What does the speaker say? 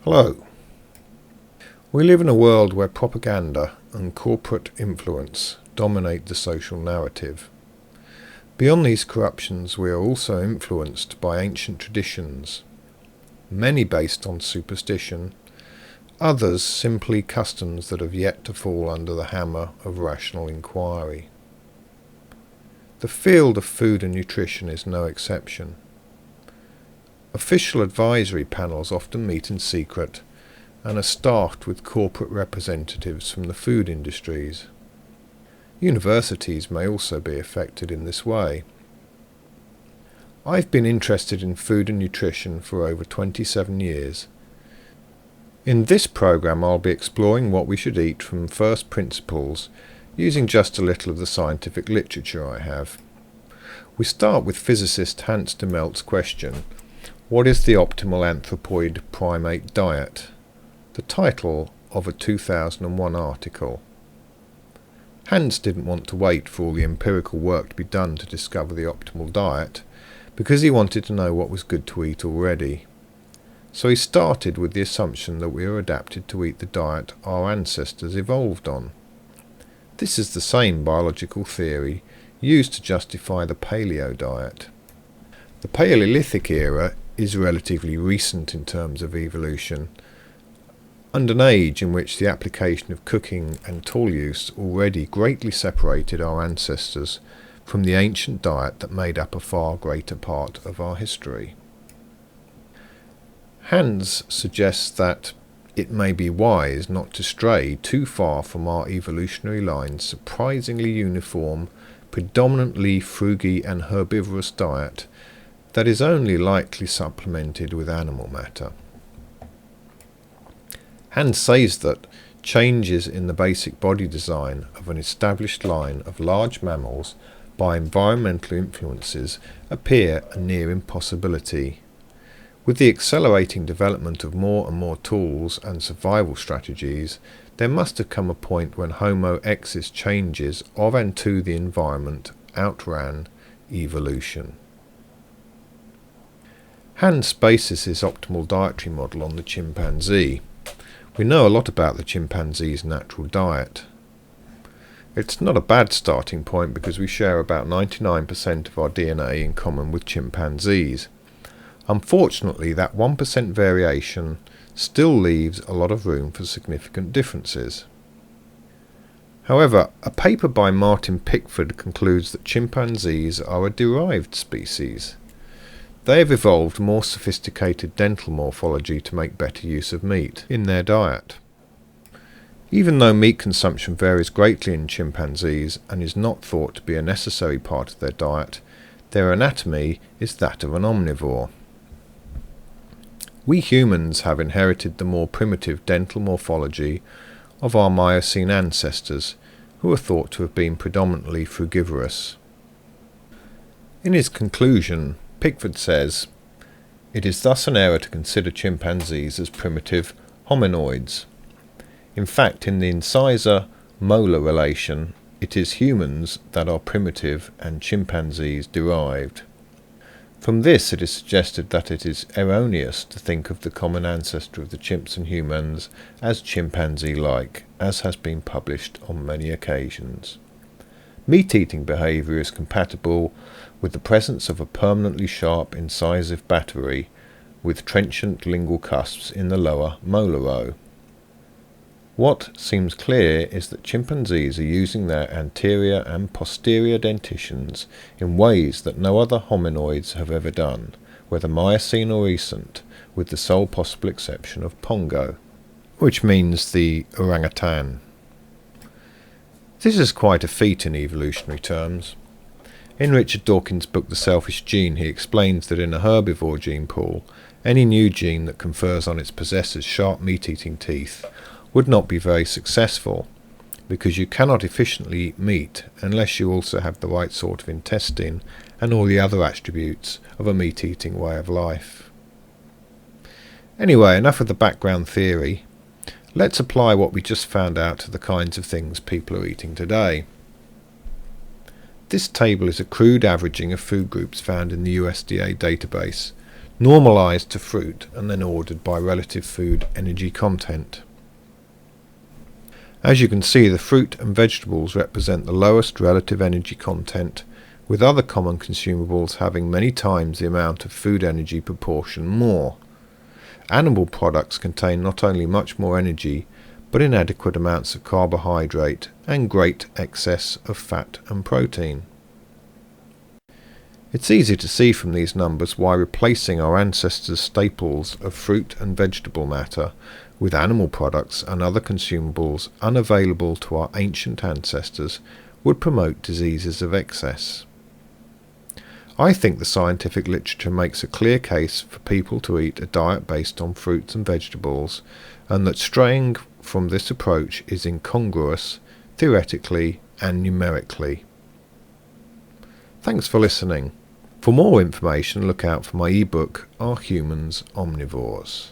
Hello. We live in a world where propaganda and corporate influence dominate the social narrative. Beyond these corruptions, we are also influenced by ancient traditions, many based on superstition, others simply customs that have yet to fall under the hammer of rational inquiry. The field of food and nutrition is no exception. Official advisory panels often meet in secret and are staffed with corporate representatives from the food industries. Universities may also be affected in this way. I've been interested in food and nutrition for over 27 years. In this program I'll be exploring what we should eat from first principles, using just a little of the scientific literature I have. We start with physicist Hans Dehmelts' question: what is the optimal anthropoid primate diet? The title of a 2001 article. Hans didn't want to wait for all the empirical work to be done to discover the optimal diet, because he wanted to know what was good to eat already. So he started with the assumption that we are adapted to eat the diet our ancestors evolved on. This is the same biological theory used to justify the paleo diet. The Paleolithic era is relatively recent in terms of evolution, and an age in which the application of cooking and tool use already greatly separated our ancestors from the ancient diet that made up a far greater part of our history. Hans suggests that it may be wise not to stray too far from our evolutionary line's surprisingly uniform, predominantly frugy and herbivorous diet that is only lightly supplemented with animal matter. Hans says that changes in the basic body design of an established line of large mammals by environmental influences appear a near impossibility. With the accelerating development of more and more tools and survival strategies, there must have come a point when Homo erectus changes of and to the environment outran evolution. Hans bases his optimal dietary model on the chimpanzee. We know a lot about the chimpanzee's natural diet. It's not a bad starting point because we share about 99% of our DNA in common with chimpanzees. Unfortunately, that 1% variation still leaves a lot of room for significant differences. However, a paper by Martin Pickford concludes that chimpanzees are a derived species. They have evolved more sophisticated dental morphology to make better use of meat in their diet. Even though meat consumption varies greatly in chimpanzees and is not thought to be a necessary part of their diet, their anatomy is that of an omnivore. We humans have inherited the more primitive dental morphology of our Miocene ancestors, who are thought to have been predominantly frugivorous. In his conclusion, Pickford says, "It is thus an error to consider chimpanzees as primitive hominoids. In fact, in the incisor-molar relation, it is humans that are primitive and chimpanzees derived. From this it is suggested that it is erroneous to think of the common ancestor of the chimps and humans as chimpanzee-like, as has been published on many occasions. Meat-eating behaviour is compatible with the presence of a permanently sharp incisive battery with trenchant lingual cusps in the lower molar row. What seems clear is that chimpanzees are using their anterior and posterior dentitions in ways that no other hominoids have ever done, whether Miocene or recent, with the sole possible exception of Pongo, which means the orangutan. This is quite a feat in evolutionary terms. In Richard Dawkins' book The Selfish Gene, he explains that in a herbivore gene pool, any new gene that confers on its possessors sharp meat-eating teeth would not be very successful, because you cannot efficiently eat meat unless you also have the right sort of intestine and all the other attributes of a meat-eating way of life. Anyway, enough of the background theory. Let's apply what we just found out to the kinds of things people are eating today. This table is a crude averaging of food groups found in the USDA database normalised to fruit and then ordered by relative food energy content. As you can see, the fruit and vegetables represent the lowest relative energy content, with other common consumables having many times the amount of food energy proportion more. Animal products contain not only much more energy, but inadequate amounts of carbohydrate and great excess of fat and protein. It's easy to see from these numbers why replacing our ancestors' staples of fruit and vegetable matter with animal products and other consumables unavailable to our ancient ancestors would promote diseases of excess. I think the scientific literature makes a clear case for people to eat a diet based on fruits and vegetables, and that straying from this approach is incongruous, theoretically and numerically. Thanks for listening. For more information, look out for my ebook, Are Humans Omnivores?